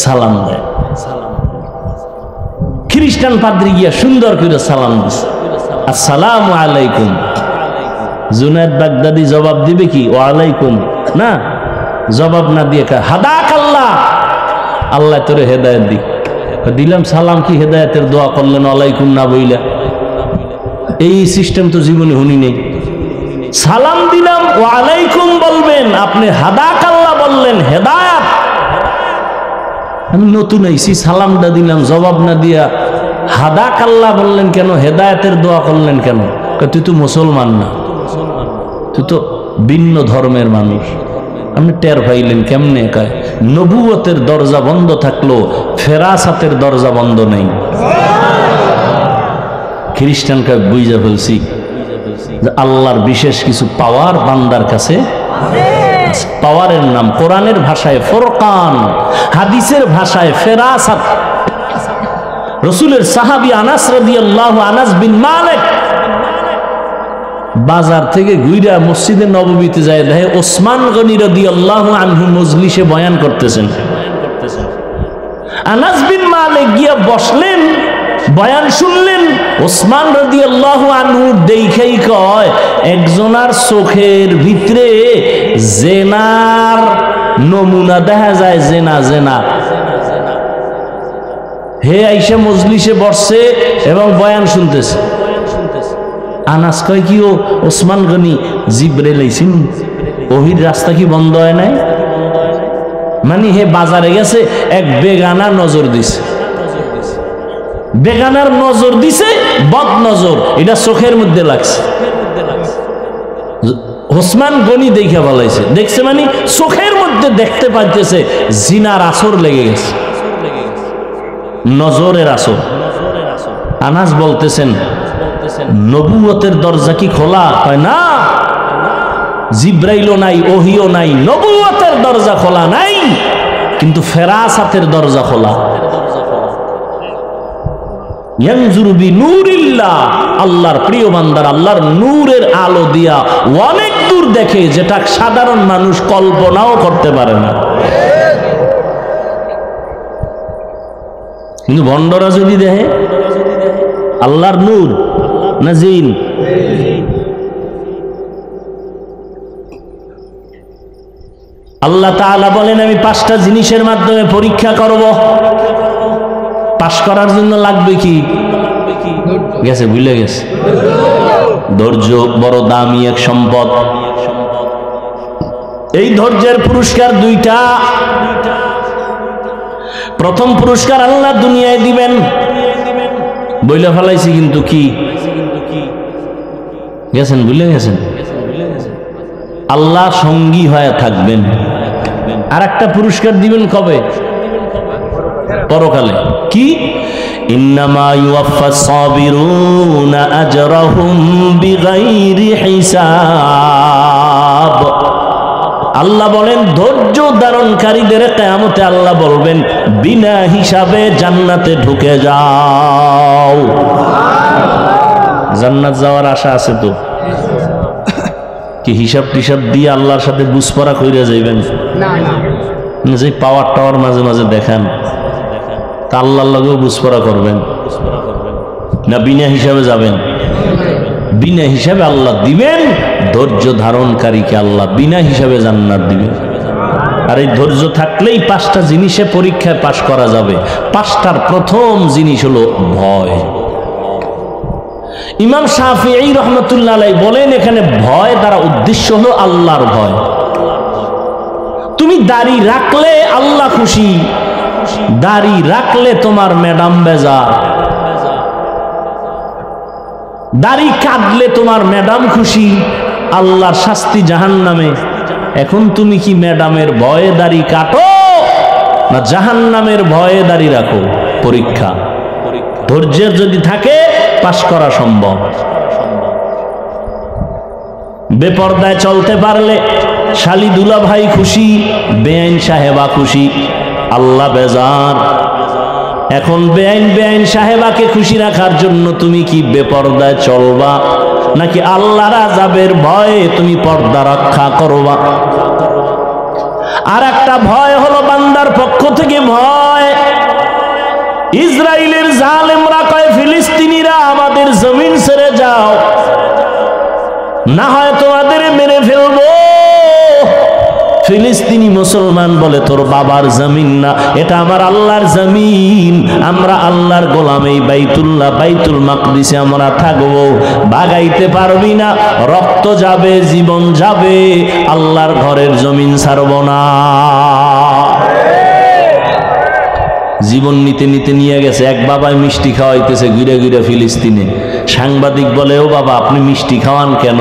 সালাম দেয়। খ্রিস্টান পাদ্রী গিয়া সুন্দর করে সালাম দিছে, আসসালামু আলাইকুম। জুনায়েদ বাগদাদি জবাব দিবে কি? ওয়ালাইকুম না, জবাব না দিয়ে হাদাক আল্লাহ, আল্লাহ তোরে হেদায়েত দিক। দিলাম সালাম, কি হেদায়েতের দোয়া করলেন ওয়ালাইকুম না বইলা? এই সিস্টেম তো জীবনে শুনি নেই। সালাম দিলাম ওয়ালাইকুম বলবেন, আপনি হাদাক আল্লাহ বললেন, হেদায়েত। আমি নতুন আইছি, সালামটা দিলাম, জবাব না দিয়া হাদাক আল্লাহ বললেন কেন? হেদায়েতের দোয়া করলেন কেন? তুই তো মুসলমান না, তুই তো ভিন্ন ধর্মের মানুষ। আপনি টের পাইলেন কেমনে? কয় নবুয়তের দরজা বন্ধ থাকলো, ফেরাসাতের দরজা বন্ধ নেই। খ্রিস্টান কয় বুঝা ফেলছি যে আল্লাহর বিশেষ কিছু পাওয়ার বান্দার কাছে। পাওয়ারের নাম কোরআনের ভাষায় ফুরকান, হাদিসের ভাষায় ফেরাসাত। রাসূলের সাহাবী আনাস রাদিয়াল্লাহু আনাস বিন মালিক বাজার থেকে ঘুরে মসজিদে নববীতে যায়, দেখে ওসমান গনি রাদিয়াল্লাহু আনহু মজলিসে বয়ান করতেছেন। আনাস বিন মালিক গিয়া বসলেন, বয়ান শুনলেন। ওসমান রাদিয়াল্লাহু আনহু দেখাই কয় একজনার চোখের ভিতরে জেনার নমুনা দেখা যায়, জেনা জেনা। হে আইসা মজলিসে বসছে এবং বয়ান শুনতেছে। আনাস কয় কি ও ওসমান গনি জিব্রাইল আইছেন, ওহির রাস্তা কি বন্ধ হয় নাই? মানে হে বাজারে গেছে, এক বেগানা নজর দিছে, বেগানার নজর দিছে, বদ নজর, এটা চোখের মধ্যে লাগছে। ওসমান গনি দেখা বলাইছে, দেখছে মানে চোখের মধ্যে দেখতে পাইতেছে জিনার আসর লেগে গেছে, নজরের আসর। আনাস বলতেছেন নবুয়তের দরজা কি খোলা? হয় না, জিব্রাইলও নাই, ওহিও নাই, নবুয়তের দরজা খোলা নাই, কিন্তু ফেরাসাতের দরজা খোলা। ইয়ানজুরু বিনুরিল্লাহ, আল্লাহর প্রিয় বান্দার আল্লাহর নূরের আলো দিয়া অনেক দূর দেখে, যেটা সাধারণ মানুষ কল্পনাও করতে পারে না। কিন্তু ভণ্ডরা যদি দেখে আল্লাহর নূর না জিন? আল্লাহ তাআলা বলেন আমি 5টা জিনিসের মাধ্যমে পরীক্ষা করব। পাশ করার জন্য লাগবে কি? গেছে, ভুলে গেছে। ধৈর্য বড় দামি এক সম্পদ। এই ধৈর্যের পুরস্কার 2টা। প্রথম পুরস্কার আল্লাহ দুনিয়ায় দিবেন, বইলে ফেলাইছি কিন্তু কি গেছেন, ভুলে গেছেন। আল্লাহ সঙ্গী হয়ে থাকবেন। আর একটা পুরস্কার দিবেন কবে? পরকালে। কি? ইন্নামা ইউওয়াফাস সাবিরুনা আজরাহুম বিগাইরি হিসাব। আল্লাহ বলেন ধৈর্য ধারণকারীদের কিয়ামতে আল্লাহ বলবেন বিনা হিসাবে জান্নাতে ঢুকে যাও। জান্নাত যাওয়ার আশা আছে তো? কি হিসাব টিসাব দিয়ে আল্লাহর সাথে বুঝপড়া কইরা যাইবেন? না, যে পাওয়ার টাওয়ার মাঝে মাঝে দেখান তা আল্লাহর লগেও বুঝপড়া করবেন না? বিনা হিসাবে যাবেন? বিনা হিসাবে আল্লাহ দিবেন। ধৈর্য ধারণকারীকে আল্লাহ বিনা হিসাবে জান্নাত দিবেন। আর এই ধৈর্য থাকলেই 5টা জিনিসে পরীক্ষায় পাশ করা যাবে। 5টার প্রথম জিনিস হলো ভয়। ইমাম শাফিঈ রহমতুল্লাহ আলাইহি বলেন এখানে ভয় দ্বারা উদ্দেশ্য হলো আল্লাহর ভয়। তুমি দাড়ি রাখলে আল্লাহ খুশি, দাড়ি রাখলে তোমার ম্যাডাম বেজার, দাড়ি কাটলে তোমার ম্যাডাম খুশি, আল্লাহর শাস্তি জাহান্নামে। এখন তুমি কি ম্যাডামের ভয়ে দাড়ি কাটো না জাহান্নামের ভয়ে দাড়ি রাখো? পরীক্ষা। ধৈর্যের যদি থাকে পাশ করা সম্ভব। বেপরদায় চলতে পারলে শালি দুলা ভাই খুশি, বেআইন সাহেবা খুশি, আল্লাহ বেজার। এখন বেআইন সাহেবাকে খুশি রাখার জন্য তুমি কি বেপরদায় চলবা নাকি আল্লাহর আযাবের ভয়ে তুমি পর্দা রক্ষা করবা? আর একটা ভয় হলো বান্দার পক্ষ থেকে ভয়। ইসরায়েলের জালেমরা কয় ফিলিস্তিনিরা আমাদের জমিন ছেড়ে যাও, না হয় তোমাদের মেরে ফেলবো। ফিলিস্তিনি মুসলমান বলে তোর বাবার জমিন না, এটা আমার আল্লাহর জমিন, আমরা আল্লাহর গোলাম, এই বাইতুল মাকদিসে আমরা থাকবো, ভাগাইতে পারবি না, রক্ত যাবে, জীবন যাবে, আল্লাহর ঘরের জমিন ছাড়ব না। জীবন নিতে নিতে নিয়ে গেছে। এক বাবায় মিষ্টি খাওয়াইতেছে ঘুরে ঘুরে ফিলিস্তিনে। সাংবাদিক বলে ও বাবা আপনি মিষ্টি খাওয়ান কেন?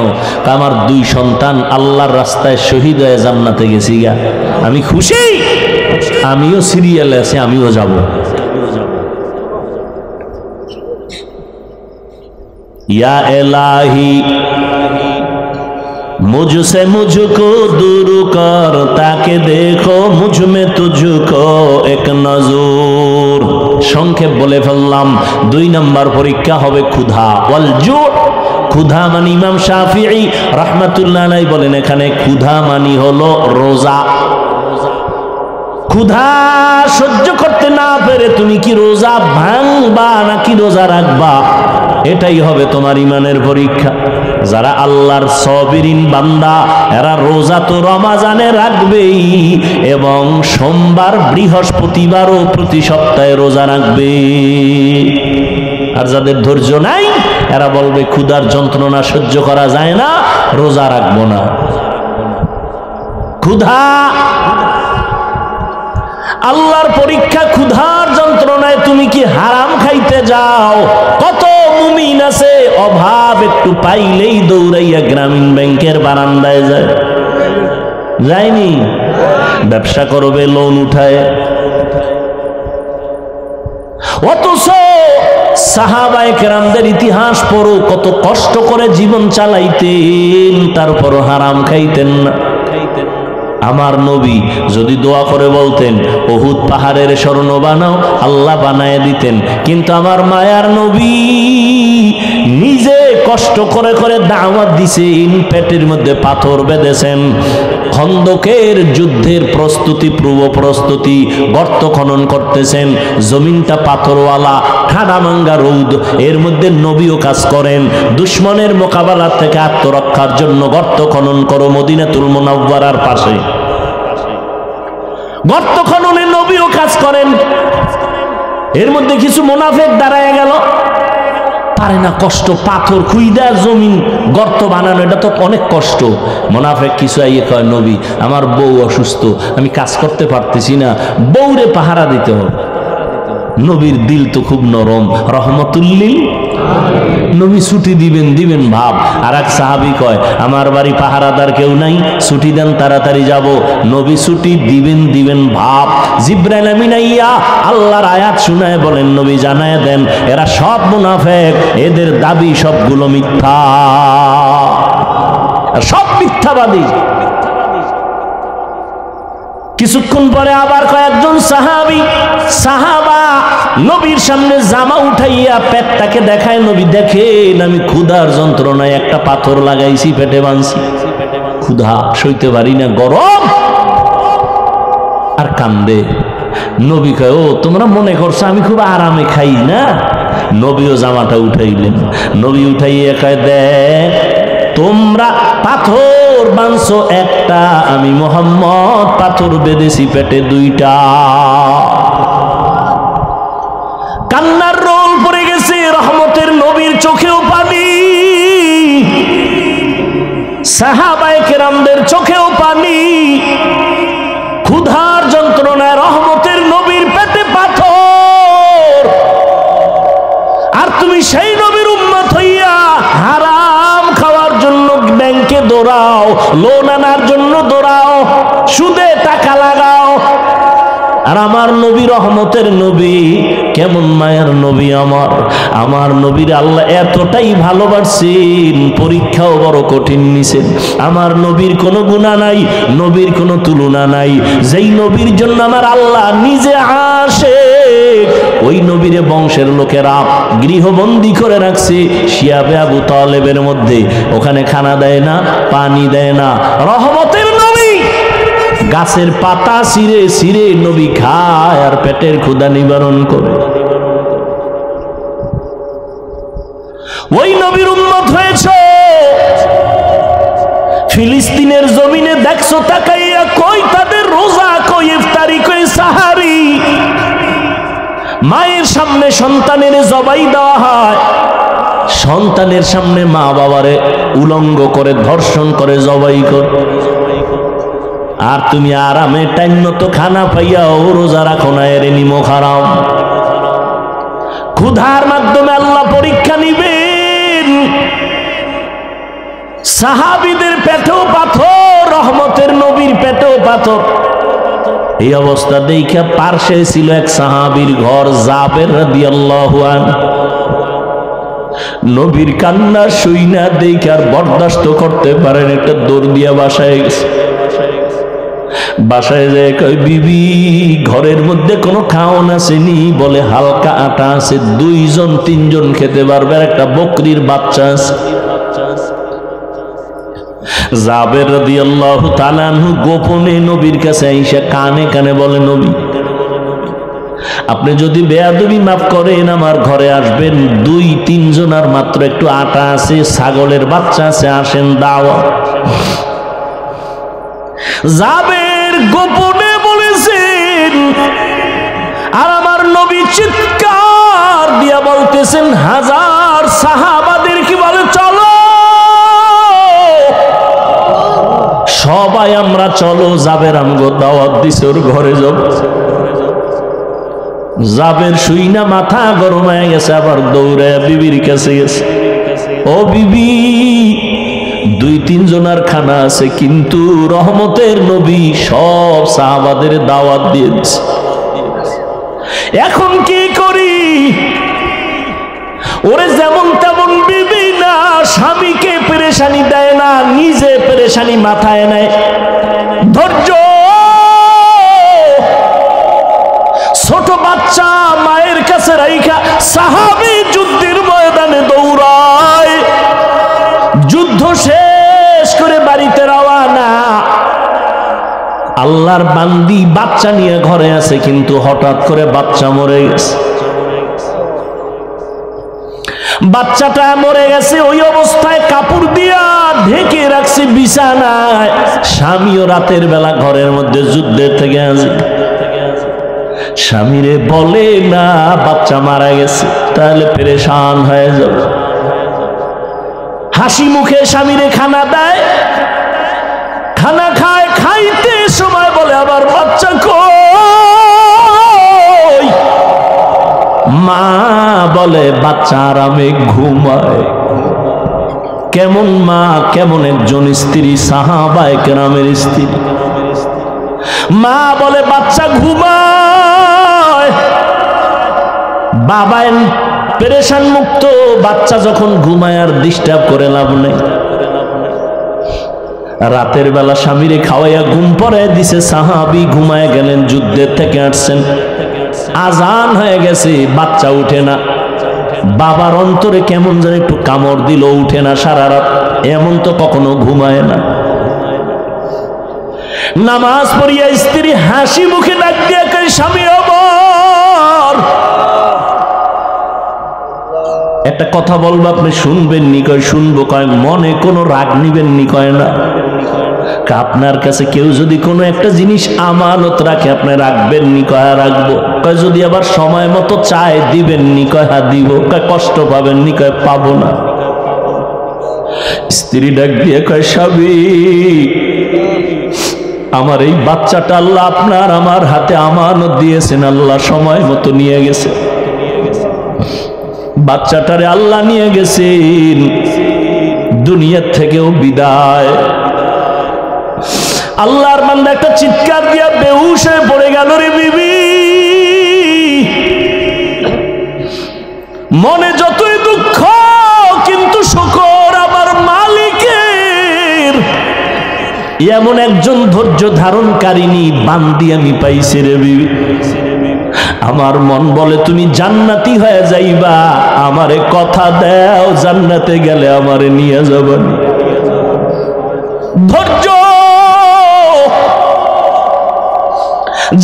আমার 2 সন্তান আল্লাহর রাস্তায় শহীদ হয়ে জান্নাতে গেছি গা, আমি খুশি, আমিও সিরিয়ালে আছি, আমিও যাব। ইয়া এলাহি मुझसे मुझको दूर कर, ताके देखो मुझ में तुझको एक नजर। সংক্ষেপ বলে ফেললাম। 2 নম্বর পরীক্ষা হবে ক্ষুধা, ওয়াল জু। ক্ষুধা মানে ইমাম শাফিঈ রাহমাতুল্লাহ আলাইহি বলেন এখানে ক্ষুধা মানে হলো রোজা। ক্ষুধা সহ্য করতে না পেরে তুমি কি রোজা ভাঙবা নাকি রোজা রাখবা? এটাই হবে তোমার ইমানের পরীক্ষা। যারা আল্লাহর সাবিরিন বান্দা এরা রোজা তো রমজানে রাখবেই এবং সোমবার বৃহস্পতিবারও প্রতি সপ্তাহে রোজা রাখবে। আর যাদের ধৈর্য নাই এরা বলবে ক্ষুধার যন্ত্রণা সহ্য করা যায় না, রোজা রাখবো না। ক্ষুধা আল্লাহর পরীক্ষা। ক্ষুধার যন্ত্রণায় তুমি কি হারাম খাইতে যাও? কত মুমিন আছে অভাব একটু পাইলেই দৌড়াইয়া গ্রামীণ ব্যাংকের বারান্দায় যায়, যায়নি? ব্যবসা করবে লোন উঠায়। অথচ সাহাবায়ে কেরামদের ইতিহাস পড়ো, কত কষ্ট করে জীবন চালাইতেন, তারপরও হারাম খাইতেন না। আমার নবী যদি দোয়া করে বলতেন উহুদ পাহাড়ের স্বর্ণ বানাও, আল্লাহ বানায় দিতেন। কিন্তু আমার মায়ার নবী নিজে কষ্ট করে করে দাওয়াত দিছেন, পেটের মধ্যে পাথর বেঁধেছেন, খন্দকের যুদ্ধের প্রস্তুতি, পূর্ব প্রস্তুতি, গর্ত খনন করতেছেন, জমিনটা পাথরওয়ালা, ঠাডামাঙ্গা রৌদ, এর মধ্যে নবীও কাজ করেন। দুশ্মনের মোকাবেলা থেকে আত্মরক্ষার জন্য গর্ত খনন করো মদিনাতুল মুনাওয়ারার পাশে। গর্ত খননে নবীও কাজ করেন। এর মধ্যে কিছু মুনাফিক দাঁড়ায় গেল, পারে না, কষ্ট, পাথর খুইদা জমিন গর্ত বানানো, এটা তো অনেক কষ্ট। মুনাফিক কিছু আইয়ে কয়, নবী আমার বউ অসুস্থ, আমি কাজ করতে পারতেছি না, বউরে পাহারা দিতে হবে। নবীর দিল তো খুব নরম, রহমতুল্লিল, নবী ছুটি দিবেন ভাব। আর এক সাহাবী কয়, আমার বাড়ি পাহারাদার কেউ নাই, ছুটি দেন, তাড়াতাড়ি যাব। নবী ছুটি দিবেন ভাব। জিবরাইল আমিন আইয়া আল্লাহর আয়াত শুনায় বলেন, নবী জানায় দেন এরা সব মুনাফিক, এদের দাবি সবগুলো মিথ্যা, সব মিথ্যাবাদী। কিছুক্ষণ পরে আবার কয়েকজন সাহাবা নবীর সামনে জামা উঠাইয়া পেটটাকে দেখায়। নবী দেখেন আমি ক্ষুধার যন্ত্রণায় একটা পাথর লাগাইছি, পেটে বাঁধছি, ক্ষুধা সইতে পারি না, গরম, আর কান্দে। নবী কয়, ও তোমরা মনে করছো আমি খুব আরামে খাই না? নবীও জামাটা উঠাইলেন। নবী উঠাইয়া কয়, দেখ তোমরা পাথর বাঁধছো একটা, আমি মুহাম্মদ পাথর বেঁধেছি পেটে দুইটা। কান্নার রোল পড়ে গেছে, রহমতের নবীর চোখেও পানি, সাহাবায়ে কেরামদের চোখেও পানি। ক্ষুধার যন্ত্রণায় রহমতের নবীর পেটে পাথর, আর তুমি সেই নবীর উম্মত হইয়া হারাম খাওয়ার জন্য ব্যাংকে দৌড়াও, লোন আনার জন্য দৌড়াও, সুদে টাকা লাগাও। আর আমার নবী রহমতের নবী, কেমন মায়ের নবী আমার নবীর আল্লাহ এতটাই ভালোবাসছেন, পরীক্ষাও বড় কঠিন নিছেন। আমার নবীর কোনো গুনাহ নাই, নবীর কোনো তুলনা নাই। যেই নবীর জন্য আমার আল্লাহ নিজে আসে, ওই নবীরে বংশের লোকেরা গৃহবন্দী করে রাখছে শিয়াবে আবু তালেবের মধ্যে। ওখানে খানা দেয় না, পানি দেয় না। রহমতের নবী গাছের পাতা ছিঁড়ে নবী খায় আর পেটের ক্ষুধা নিবারণ করে। ওই নবীর উম্মত হয়েছে। ফিলিস্তিনের জমিনে দেখছো তাকাইয়া, কই তাদের রোজা, কই ইফতারি, কই সাহারি। মায়ের সামনে সন্তানের জবাই দেওয়া হয়, সন্তানের সামনে মা বাবারে উলঙ্গ করে, ধর্ষণ করে, জবাই করে। আর তুমি আরামে টাইম মতো খানা পাইয়াও রোজা রাখো না, এর নিমক হারাম। ক্ষুধার মাধ্যমে আল্লাহ পরীক্ষা নিবেন। সাহাবীদের পেটেও পাথর, রহমতের নবীর পেটেও পাথর। এই অবস্থা দেখা পার্শ্বে ছিল এক সাহাবীর ঘর, জাবের রাদিয়াল্লাহু আনহু। নবীর কান্না শুইনা দেখে আর বরদাস্ত করতে পারেন, একটা দৌড় দিয়া বাসায় গেছে। বাসায় যায় কই, বিবি ঘরের মধ্যে কোনো খাওন আসেনি? বলে হালকা আটা আছে, 2-3 খেতে পারবে, আর একটা বকরির বাচ্চা আছে। জাবের রাদিয়াল্লাহু তাআলা আনহু গোপনে নবীর কাছে আইসা কানে কানে বলে, নবী আপনি যদি বেয়াদবি মাফ করেন, আমার ঘরে আসবেন, 2-3 জনার মাত্র একটু আটা আছে, ছাগলের বাচ্চা আছে, আসেন দাওয়াত। জাবের গোপনে বলেছেন, আর আমার নবী চিৎকার দিয়া বলতেছেন, হাজার সাহাবাদের কি বলে, চলো সবাই আমরা চলো, জাবের আমগো দাওয়াত দিছে, ওর ঘরে যাব। জাবের শুইনা মাথা গরম হয়ে গেছে, আবার দৌড়ে বিবির কাছে গেছে। ও বিবি, 2-3 জনার খানা আছে, কিন্তু রহমতের নবী সব সাহাবাদের দাওয়াত দিয়েছে, এখন কি করি? ওরে যেমন তেমন বিবি না, স্বামীকে পেরেশানি দেয় না, নিজে পেরেশানি মাথায় নেয়। ধৈর্য। ছোট বাচ্চা মায়ের কাছে রাইখা সাহাবী যুদ্ধের ময়দানে দৌড়ায়, যুদ্ধ শেষ করে বাড়িতে রওয়ানা। আল্লাহর বান্দি বাচ্চা নিয়ে ঘরে আছে, কিন্তু হঠাৎ করে বাচ্চা মরে গেছে। বাচ্চাটা মরে গেছে, ওই অবস্থায় কাপড় দিয়া ঢেকে রাখছে বিছানায়। স্বামীও রাতের বেলা ঘরের মধ্যে যুদ্ধের থেকে আসে, স্বামীরে বলে না বাচ্চা মারা গেছে, তাহলে পেরেশান হয়ে যাবে। হাসি মুখে স্বামীরে খানা দেয়, খানা খায়, খাইতে সময় বলে আবার বাচ্চা কই? মা বলে বাচ্চা আরামে ঘুমায়। কেমন মা, কেমন একজন স্ত্রী, সাহাবায়ে কেরামের স্ত্রী। মা বলে বাচ্চা ঘুমায়, বাবা পেরেশান মুক্ত। বাচ্চা যখন ঘুমায় আর ডিস্টার্ব করে লাভ নেই। রাতের বেলা স্বামীরে খাওয়াইয়া ঘুম পড়ায় দিছে, সাহাবী ঘুমায় গেলেন, যুদ্ধের থেকে আসছেন, আজান হয়ে গেছে, বাচ্চা উঠে না। বাবার অন্তরে কেমন যেন একটু কামড় দিল, উঠে না সারা রাত। এমন তো কখনো ঘুমায় না। নামাজ পড়িয়া স্ত্রী হাসি মুখে ডাক দিয়ে কয়, স্বামী আমার একটা কথা বলবো, আপনি শুনবেন নি? কয় শুনবো। কয় মনে কোনো রাগ নিবেন নি? কয় না। আপনার কাছে কেউ যদি কোনো একটা জিনিস আমানত রাখে, আপনি রাখবেন নি? কয় রাখবো। কয় যদি আবার সময় মতো চায় দিবেন নি? কয় হ্যাঁ দিব। কয় কষ্ট পাবেন নি? কয় পাবো না। স্ত্রী ডাক দিয়ে কয়, স্বামী আমার এই বাচ্চাটা আল্লাহ আপনার আমার হাতে আমানত দিয়েছেন, আল্লাহ সময় মতো নিয়ে গেছে। বাচ্চাটারে আল্লাহ নিয়ে গেছেন, দুনিয়ার থেকেও বিদায়। আল্লাহর বান্দা একটা চিৎকার দিয়া বেহুশ হয়ে পড়ে গেল। রে বিবি, মনে যতই দুঃখ, কিন্তু শুকর আমার মালিকের এমন একজন ধৈর্য ধারণকারিনী বান্দি আমি পাইছি। রে বিবি, আমার মন বলে তুমি জান্নাতি হয়ে যাইবা, আমারে কথা দাও, জান্নাতে গেলে আমারে নিয়ে যাবেন। ধৈর্য।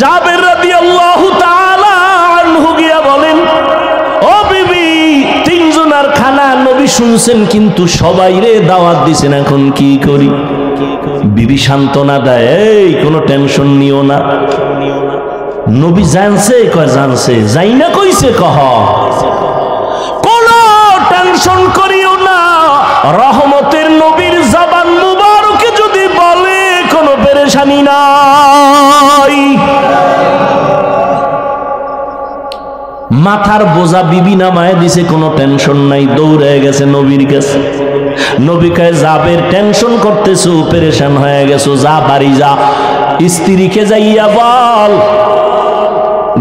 জাবের রাদিয়াল্লাহু তাআলা আনহু গিয়া বলেন, ও বিবি, তিনজনের খানা নবী শুনছেন, কিন্তু সবাইরে দাওয়াত দিছেন, এখন কি করি? বিবি সান্ত্বনা দেয়, এই কোনো টেনশন নিও না। নবী জানছে? কয় জানছে। যাই না কইছে? কহ কোন টেনশন করিও না। রহমতের নবীর জবান মুবারকে যদি বলে, কোনো পেরেশানি নাই। মাথার বোঝা বিবি নামায় দিছে, কোনো টেনশন নাই, দৌড়ে গেছে নবীর কাছে। নবী কয়, জাবের টেনশন করতেছো, পেরেশান হয়ে গেছো, যা বাড়ি যা, স্ত্রীকে যাইয়া বল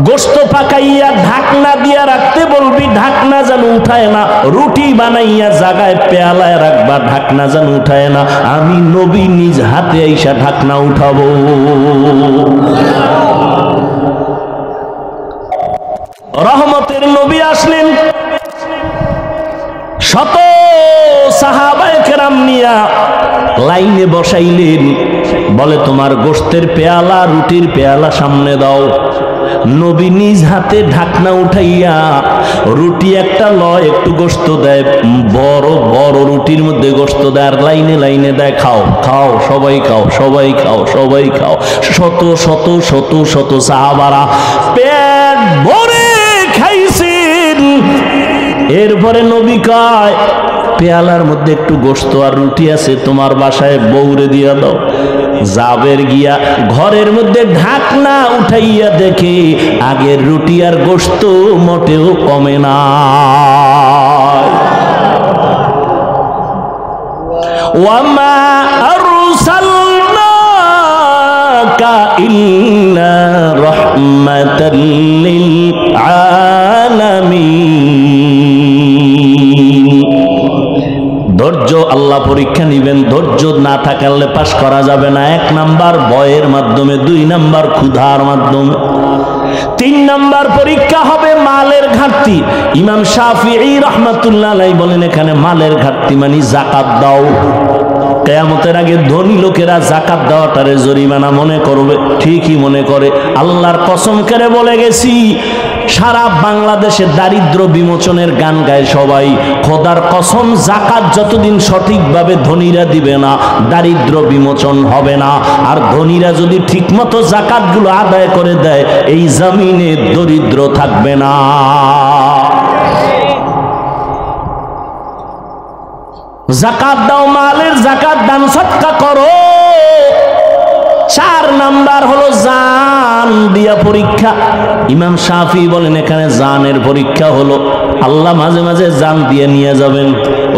গোশত পাকাইয়া ঢাকনা দিয়া রাখতে বলবি, ঢাকনা যেন উঠায় না। রুটি বানাইয়া জাগায় পেয়ালায় রাখবা, ঢাকনা যেন উঠায় না। আমি নবী নিজ হাতে আইসা ঢাকনা উঠাবো। রহমতের নবী আসলেন, শত সাহাবায়ে কেরাম নিয়া লাইনে বসাইলেন। বলে তোমার গোশতের পেয়ালা, রুটির পেয়ালা সামনে দাও। নবী নিজ হাতে ঢাকনা উঠাইয়া রুটি একটা লয়, একটু গোশত দেয়, বড় বড় রুটির মধ্যে গোশত দেয়, আর লাইনে লাইনে দেয়, খাও খাও, সবাই খাও, সবাই খাও, সবাই খাও। শত শত শত শত সাহাবারা পেট ভরে খাইছেন। এরপরে নবী কয়, পেয়ালার মধ্যে একটু গোশত আর রুটি আছে, তোমার বাসায় বউরে দিয়া দাও। জাবের গিয়া ঘরের মধ্যে ঢাকনা উঠাইয়া দেখে আগের রুটি আর গোশত মোটেও কমে না। ওয়ামা আরসালনাকা ইল্লা রাহমাতাল লিল আলামিন। ধৈর্য আল্লাহ পরীক্ষা নিবেন, ধৈর্য না থাকলে পাস করা যাবে না। 1 নাম্বার ভয়ের মাধ্যমে, 2 নাম্বার ক্ষুধার মাধ্যমে, 3 নাম্বার পরীক্ষা হবে মালের ঘাটতি। ইমাম শাফিঈ রাহমাতুল্লাহ আলাইহি বলেন, এখানে মালের ঘাটতি মানে যাকাত দাও। কিয়ামতের আগে ধনী লোকেরা যাকাত দেওয়াটারে জরিমানা মনে করবে, ঠিকই মনে করে। আল্লাহর কসম করে বলে গেছি, সারা বাংলাদেশে দারিদ্র বিমোচনের গান গায় সবাই। খোদার কসম, যাকাত যতদিন সঠিকভাবে ধনীরা দিবে না, দারিদ্র বিমোচন হবে না। আর ধনীরা যদি ঠিকমতো যাকাতগুলো আদায় করে দেয়, এই জমিনে দরিদ্র থাকবে না। যাকাত দাও, মালের যাকাত দান সদকা করো। 4 নাম্বার হলো জান দিয়া পরীক্ষা। ইমাম শাফি বলেন এখানে জানের পরীক্ষা হলো। আল্লাহ মাঝে মাঝে জান দিয়ে নিয়ে যাবেন।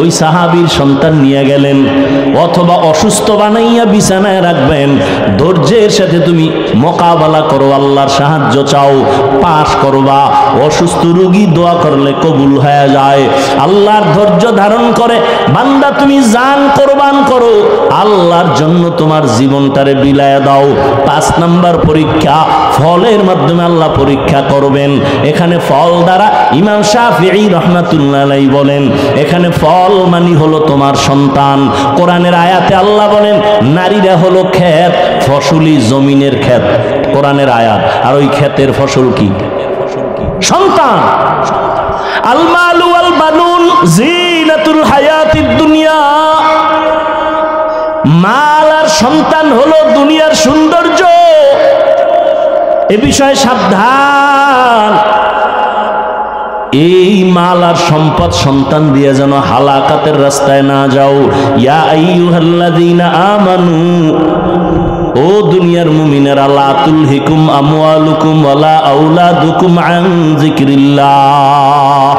ওই সাহাবীর সন্তান নিয়ে গেলেন, অথবা অসুস্থ বানাইয়া বিছানায় রাখবেন। ধৈর্যের সাথে তুমি মোকাবেলা করো, আল্লাহর সাহায্য চাও, পাশ করবা। অসুস্থ রোগী দোয়া করলে কবুল হয়ে যায়। আল্লাহর ধৈর্য ধারণ করে বান্দা তুমি জান কোরবান করো, আল্লাহর জন্য তোমার জীবনটারে বিলায় দাও। 5 নাম্বার পরীক্ষা, ফলের মাধ্যমে আল্লাহ পরীক্ষা করবেন। এখানে ফল দ্বারা ইমাম শাফিঈ রাহমাতুল্লাহ আলাইহি বলেন, এখানে ফল মানে হলো তোমার সন্তান। কোরআনের আয়াতে আল্লাহ বলেন নারীরা হলো ক্ষেত, ফসলি জমিনের ক্ষেত। কোরআনের আয়াত। আর ওই ক্ষেতের ফসল কি? সন্তান। আল মালু ওয়াল বানুন জিনাতুল হায়াতিদ দুনিয়া। মাল আর সন্তান হলো দুনিয়ার সৌন্দর্য। এ বিষয়ে সাবধান। এই মাল আর সম্পদ সন্তান দিয়ে যেন হালাকাতের রাস্তায় না যাও। ইয়া আইয়ুহাল্লাযীনা আমানু, ও দুনিয়ার মুমিনেরা, লা তুলহিকুম আমওয়ালুকুম ওয়ালা আওলাদুকুম আন যিকরিল্লাহ।